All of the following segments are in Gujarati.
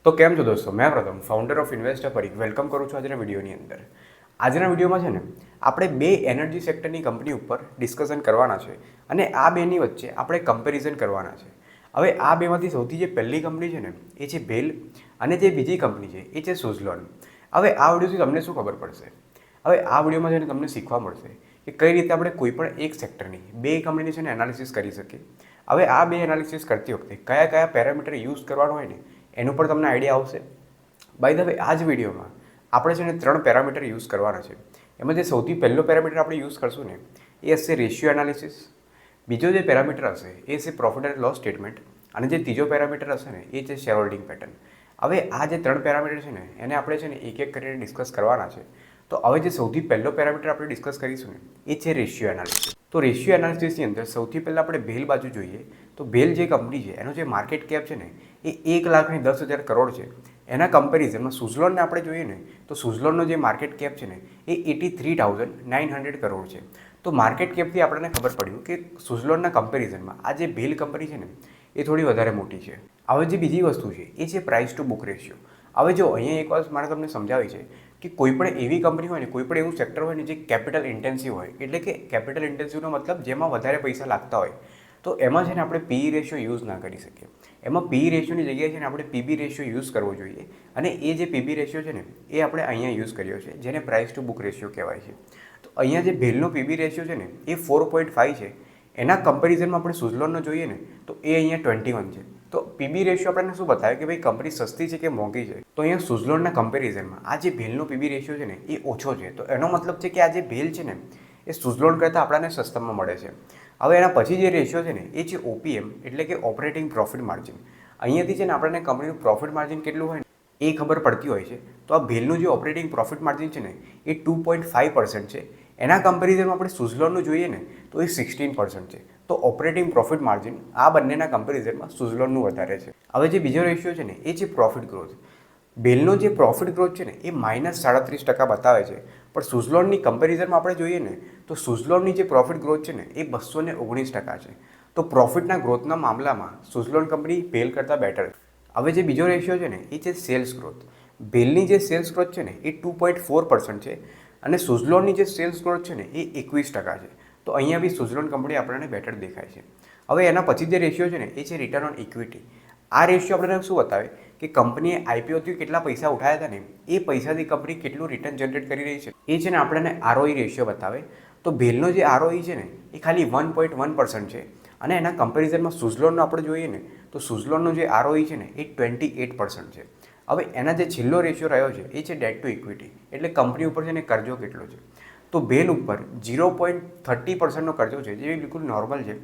તો કેમ છો દોસ્તો, મેં પ્રથમ founder of investor Parikh welcome કરું છું આજના વિડીયોની અંદર. આજના વિડીયોમાં છે ને આપણે બે એનર્જી સેક્ટરની કંપની ઉપર ડિસ્કશન કરવાના છે અને આ બેની વચ્ચે આપણે કમ્પેરિઝન કરવાના છે. હવે આ બેમાંથી સૌથી જે પહેલી કંપની છે ને એ છે ભેલ અને જે બીજી કંપની છે એ છે સુઝલોન. હવે આ વિડીયોથી તમને શું ખબર પડશે? હવે આ વિડીયોમાં છે ને તમને શીખવા મળશે કે કઈ રીતે આપણે કોઈ પણ એક સેક્ટરની બે કંપનીની છે ને એનાલિસિસ કરી શકીએ. હવે આ બે એનાલિસિસ કરતી વખતે કયા કયા પેરામીટર યુઝ કરવાનો હોય ને એનું પણ તમને આઈડિયા આવશે. બાય ધ વે આ જ વિડીયોમાં આપણે છે ને 3 પેરામીટર યુઝ કરવાના છે. એમાં જે સૌથી પહેલો પેરામીટર આપણે યુઝ કરશું ને એ હશે રેશિયો એનાલિસિસ. બીજો જે પેરામીટર હશે એ છે પ્રોફિટ એન્ડ લોસ સ્ટેટમેન્ટ અને જે ત્રીજો પેરામીટર હશે ને એ છે શેર હોલ્ડિંગ પેટર્ન. હવે આ જે 3 પેરામીટર છે ને એને આપણે છે ને એક એક કરીને ડિસ્કસ કરવાના છે. તો હવે જે સૌથી પહેલો પેરામીટર આપણે ડિસ્કસ કરીશું ને એ છે રેશિયો એનાલિસિસ. તો રેશિયો એનાલિસિસની અંદર સૌથી પહેલાં આપણે ભેલ બાજુ જોઈએ તો ભેલ જે કંપની છે એનો જે માર્કેટ કેપ છે ને એ 1,10,000 કરોડ છે. એના કમ્પેરિઝનમાં સુઝલોનને આપણે જોઈએ ને તો સુઝલોનનો જે માર્કેટ કેપ છે ને એ 83,900 કરોડ છે. તો માર્કેટ કેપથી આપણને ખબર પડ્યું કે સુઝલોનના કમ્પેરિઝનમાં આ જે ભેલ કંપની છે ને એ થોડી વધારે મોટી છે. હવે જે બીજી વસ્તુ છે એ છે પ્રાઇસ ટુ બુક રેશિયો. હવે જો અહીંયા એક વાત મારે તમને સમજાવી છે કે કોઈ પણ એવી કંપની હોય ને કોઈ પણ એવું સેક્ટર હોય ને જે કેપિટલ ઇન્ટેન્સિવ હોય, એટલે કે કેપિટલ ઇન્ટેન્સિવનો મતલબ જેમાં વધારે પૈસા લાગતા હોય, તો એમાં છે ને આપણે પીઈ રેશિયો યુઝ ના કરી શકીએ. એમાં પીઈ રેશિયોની જગ્યાએ છે ને આપણે પીબી રેશિયો યુઝ કરવો જોઈએ અને એ જે પીબી રેશિયો છે ને એ આપણે અહીંયા યુઝ કર્યો છે જેને પ્રાઇસ ટુ બુક રેશિયો કહેવાય છે. તો અહીંયા જે ભેલનો પીબી રેશિયો છે ને એ 4.5 છે. એના કમ્પેરિઝનમાં આપણે સુઝલોનનો જોઈએ ને તો એ અહીંયા 21 છે. તો પીબી રેશિયો આપણને શું બતાવે કે ભાઈ કંપની સસ્તી છે કે મોંઘી છે? તો અહીંયા સુઝલોનના કમ્પેરિઝનમાં આ જે ભેલનો પીબી રેશિયો છે ને એ ઓછો છે. તો એનો મતલબ છે કે આ જે ભેલ છે ને એ સુઝલોન કરતાં આપણને સસ્તામાં મળે છે. હવે એના પછી જે રેશિયો છે ને એ છે ઓપીએમ, એટલે કે ઓપરેટિંગ પ્રોફિટ માર્જિન. અહીંયાથી છે ને આપણને કંપનીનું પ્રોફિટ માર્જિન કેટલું હોય ને એ ખબર પડતી હોય છે. તો આ ભેલનું જે ઓપરેટિંગ પ્રોફિટ માર્જિન છે ને એ 2.5% છે. એના કમ્પેરિઝનમાં આપણે સુઝલોનનું જોઈએ ને તો એ 16% છે. તો ઓપરેટિંગ પ્રોફિટ માર્જિન આ બંનેના કમ્પેરિઝનમાં સુઝલોનનું વધારે છે. હવે જે બીજો રેશિયો છે ને એ છે પ્રોફિટ ગ્રોથ. ભેલનો જે પ્રોફિટ ગ્રોથ છે ને એ -37% બતાવે છે, પણ સુઝલોનની કમ્પેરિઝનમાં આપણે જોઈએ ને તો સુઝલોનની જે પ્રોફિટ ગ્રોથ છે ને એ 219% છે. તો પ્રોફિટના ગ્રોથના મામલામાં સુઝલોન કંપની ભેલ કરતાં બેટર છે. હવે જે બીજો રેશિયો છે ને એ છે સેલ્સ ગ્રોથ. ભેલની જે સેલ્સ ગ્રોથ છે ને એ 2.4% છે અને સુઝલોનની જે સેલ્સ ગ્રોથ છે ને એ 21% છે. તો અહીંયા બી સુઝલોન કંપની આપણને બેટર દેખાય છે. હવે એના પછી જે રેશિયો છે ને એ છે રિટર્ન ઓન ઇક્વિટી. આ રેશિયો આપણને શું બતાવે કે કંપનીએ આઈપીઓથી કેટલા પૈસા ઉઠાવ્યા હતા ને એ પૈસાથી કંપની કેટલું રિટર્ન જનરેટ કરી રહી છે એ છે ને આપણને આરઓઈ રેશિયો બતાવે. તો ભેલનો જે આરઓઈ છે ને એ ખાલી 1.1% છે અને એના કમ્પેરિઝનમાં સુઝલોનનો આપણે જોઈએ ને તો સુઝલોનનો જે આરઓઈ છે ને એ 28% છે. હવે એના જે છેલ્લો રેશિયો રહ્યો છે એ છે ડેટ ટુ ઇક્વિટી, એટલે કંપની ઉપર છે ને કરજો કેટલો છે. તો ભેલ ઉપર 0.30%નો કરજો છે જે બિલકુલ નોર્મલ છે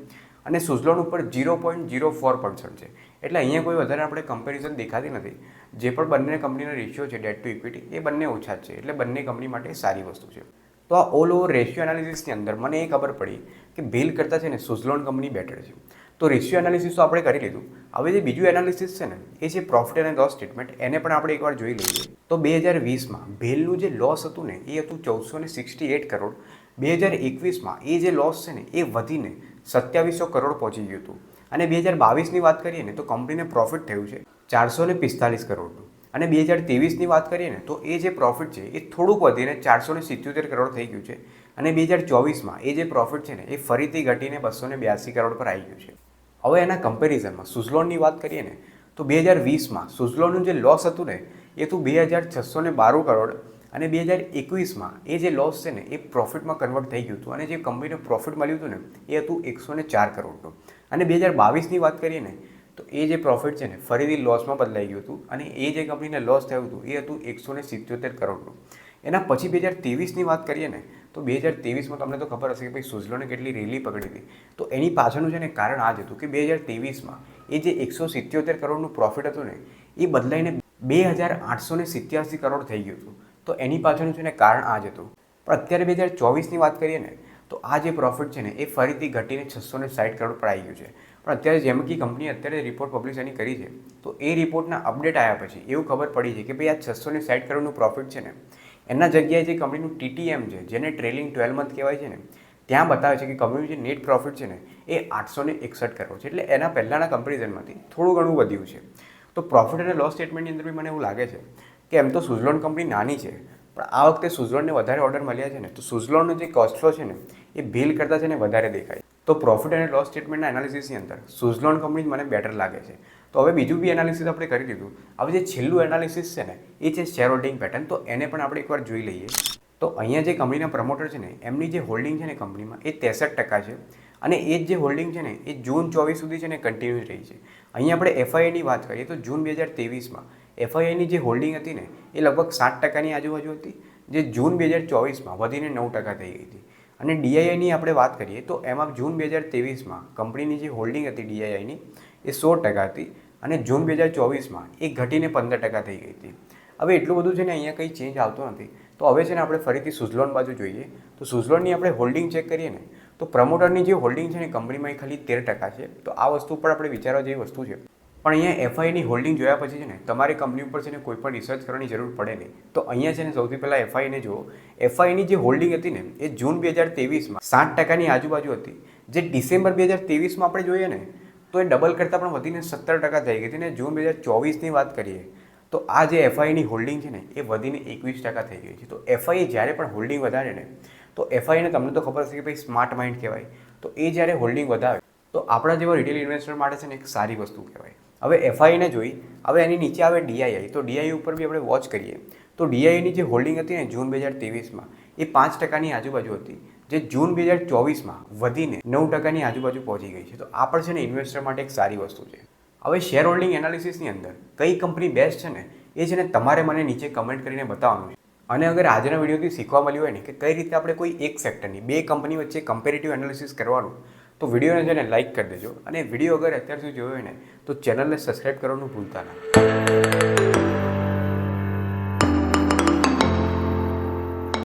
અને સુઝલોન ઉપર 0.04% છે. એટલે અહીંયા કોઈ વધારે આપણે કમ્પેરિઝન દેખાતી નથી. જે પણ બંને કંપનીનો રેશિયો છે ડેટ ટુ ઇક્વિટી એ બંને ઓછા જ છે, એટલે બંને કંપની માટે સારી વસ્તુ છે. તો આ ઓલ ઓવર રેશિયો એનાલિસિસની અંદર મને એ ખબર પડી કે ભેલ કરતાં છે ને સુઝલોન કંપની બેટર છે. તો રેશિયો એનાલિસિસ તો આપણે કરી લીધું. હવે જે બીજું એનાલિસિસ છે ને એ છે પ્રોફિટ એન્ડ લોસ સ્ટેટમેન્ટ. એને પણ આપણે એકવાર જોઈ લઈએ. તો 2020માં ભેલનું જે લોસ હતું ને એ હતું 1468 કરોડ. 2021માં એ જે લોસ છે ને એ વધીને 2700 કરોડ પહોંચી ગયું હતું અને 2022ની વાત કરીએ ને તો કંપનીને પ્રોફિટ થયું છે 445 કરોડનું અને 2023ની વાત કરીએ ને તો એ જે પ્રોફિટ છે એ થોડુંક વધીને 477 કરોડ થઈ ગયું છે અને 2024માં એ જે પ્રોફિટ છે ને એ ફરીથી ઘટીને 282 કરોડ પર આવી ગયું છે. હવે એના કમ્પેરિઝનમાં સુઝલોનની વાત કરીએ ને તો 2020માં સુઝલોનનું જે લોસ હતું ને એ હતું 2,612 કરોડ અને 2021માં એ જે લોસ છે ને એ પ્રોફિટમાં કન્વર્ટ થઈ ગયું હતું અને જે કંપનીને પ્રોફિટ મળ્યું હતું ને એ હતું 104 કરોડનું અને 2022ની વાત કરીએ ને તો એ જે પ્રોફિટ છે ને ફરીથી લોસમાં બદલાઈ ગયું હતું અને એ જે કંપનીને લોસ થયું હતું એ હતું 177 કરોડનું. એના પછી 2023ની વાત કરીએ ને તો 2023માં તમને તો ખબર હશે કે ભાઈ સુઝલોને કેટલી રેલી પકડી હતી. તો એની પાછળનું છે ને કારણ આ જ હતું કે 2023માં એ જે 177 કરોડનું પ્રોફિટ હતું ને એ બદલાઈને 2,887 કરોડ થઈ ગયું હતું. તો એની પાછળનું છે ને કારણ આ જ હતું. પણ અત્યારે 2024ની વાત કરીએ ને તો આ જે પ્રોફિટ છે ને એ ફરીથી ઘટીને 660 કરોડ પર આવી ગયું છે. પણ અત્યારે જેમ કે કંપની અત્યારે રિપોર્ટ પબ્લિશ એની કરી છે તો એ રિપોર્ટના અપડેટ આવ્યા પછી એવું ખબર પડી છે કે ભાઈ આ 660 કરોડનું પ્રોફિટ છે ને એના જગ્યાએ જે કંપનીનું TTM છે જેને ટ્રેલિંગ 12 મંથ કહેવાય છે ને ત્યાં બતાવે છે કે કંપનીનું જે નેટ પ્રોફિટ છે ને એ 861 કરોડ છે. એટલે એના પહેલાંના કમ્પેરિઝનમાંથી થોડું ઘણું વધ્યું છે. તો પ્રોફિટ અને લોસ સ્ટેટમેન્ટની અંદર બી મને એવું લાગે છે કે એમ તો સુઝલોન કંપની નાની છે, પણ આ વખતે સુઝલોનને વધારે ઓર્ડર મળ્યા છે ને, તો સુઝલોનનો જે કોસ્ટ ફ્લો છે ને એ બિલ કરતાં છે ને વધારે દેખાય. તો પ્રોફિટ અને લોસ સ્ટેટમેન્ટના એનાલિસિસની અંદર સુઝલોન કંપની મને બેટર લાગે છે. તો હવે બીજું બી એનાલિસિસ આપણે કરી લીધું. હવે જે છેલ્લું એનાલિસિસ છે ને એ છે શેર હોલ્ડિંગ પેટર્ન. તો એને પણ આપણે એકવાર જોઈ લઈએ. તો અહીંયા જે કંપનીના પ્રમોટર છે ને એમની જે હોલ્ડિંગ છે ને કંપનીમાં એ 63% છે, અને એ જ જે હોલ્ડિંગ છે ને એ જૂન 24 સુધી છે ને કન્ટિન્યુ રહી છે. અહીંયા આપણે એફઆઈઆઈની વાત કરીએ તો જૂન 2023માં એફઆઈઆઈની જે હોલ્ડિંગ હતી ને એ લગભગ 7%ની આજુબાજુ હતી, જે જૂન 2024માં વધીને 9% થઈ ગઈ હતી. અને ડીઆઈઆઈની આપણે વાત કરીએ તો એમાં જૂન 2023માં કંપનીની જે હોલ્ડિંગ હતી ડીઆઈઆઈની એ 16% હતી, અને જૂન 2024માં એ ઘટીને 15% થઈ ગઈ હતી. હવે એટલું બધું છે ને અહીંયા કંઈ ચેન્જ આવતો નથી. તો હવે છે ને આપણે ફરીથી સુઝલોન બાજુ જોઈએ. તો સુઝલોનની આપણે હોલ્ડિંગ ચેક કરીએ ને તો પ્રમોટરની જે હોલ્ડિંગ છે ને કંપનીમાં એ ખાલી 13% છે. તો આ વસ્તુ પર આપણે વિચારવા જેવી વસ્તુ છે. પણ અહીંયા એફઆઈની હોલ્ડિંગ જોયા પછી છે ને તમારી કંપની ઉપર છે ને કોઈ પણ રિસર્ચ કરવાની જરૂર પડે નહીં. તો અહીંયા છે ને સૌથી પહેલાં એફઆઈને જુઓ. એફઆઈની જે હોલ્ડિંગ હતી ને એ જૂન 2023માં 7%ની આજુબાજુ હતી, જે ડિસેમ્બર 2023માં આપણે જોઈએ ને તો એ ડબલ કરતાં પણ વધીને 17% થઈ ગઈ હતી. ને જૂન 2024ની વાત કરીએ તો આ જે એફઆઈની હોલ્ડિંગ છે ને એ વધીને 21% થઈ ગઈ છે. તો એફઆઈ જ્યારે પણ હોલ્ડિંગ વધારે ને તો એફઆઈને તમને તો ખબર હશે કે ભાઈ સ્માર્ટ માઇન્ડ કહેવાય. તો એ જ્યારે હોલ્ડિંગ વધારે તો આપણા જેવા રિટેલ ઇન્વેસ્ટર માટે છે ને એક સારી વસ્તુ કહેવાય. હવે એફઆઈને જોઈ, હવે એની નીચે આવે ડીઆઈઆઈ. તો ડીઆઈઆઈ ઉપર બી આપણે વોચ કરીએ તો ડીઆઈઆઈની જે હોલ્ડિંગ હતી ને જૂન 2023માં એ 5%ની આજુબાજુ હતી, જે જૂન 2024માં વધીને 9%ની આજુબાજુ પહોંચી ગઈ છે. તો આ પણ છે ને ઇન્વેસ્ટર માટે એક સારી વસ્તુ છે. હવે શેર હોલ્ડિંગ એનાલિસિસની અંદર કઈ કંપની બેસ્ટ છે ને એ છે ને તમારે મને નીચે કમેન્ટ કરીને બતાવવાનું છે. અને અગર આજના વિડીયોથી શીખવા મળ્યું હોય ને કે કઈ રીતે આપણે કોઈ એક સેક્ટરની બે કંપની વચ્ચે કમ્પેરેટિવ એનાલિસિસ કરવાનું, તો વિડીયોને છે ને લાઇક કરી દેજો. અને વિડીયો અગર અત્યાર સુધી જોયો હોય ને તો ચેનલને સબસ્ક્રાઈબ કરવાનું ભૂલતા ના.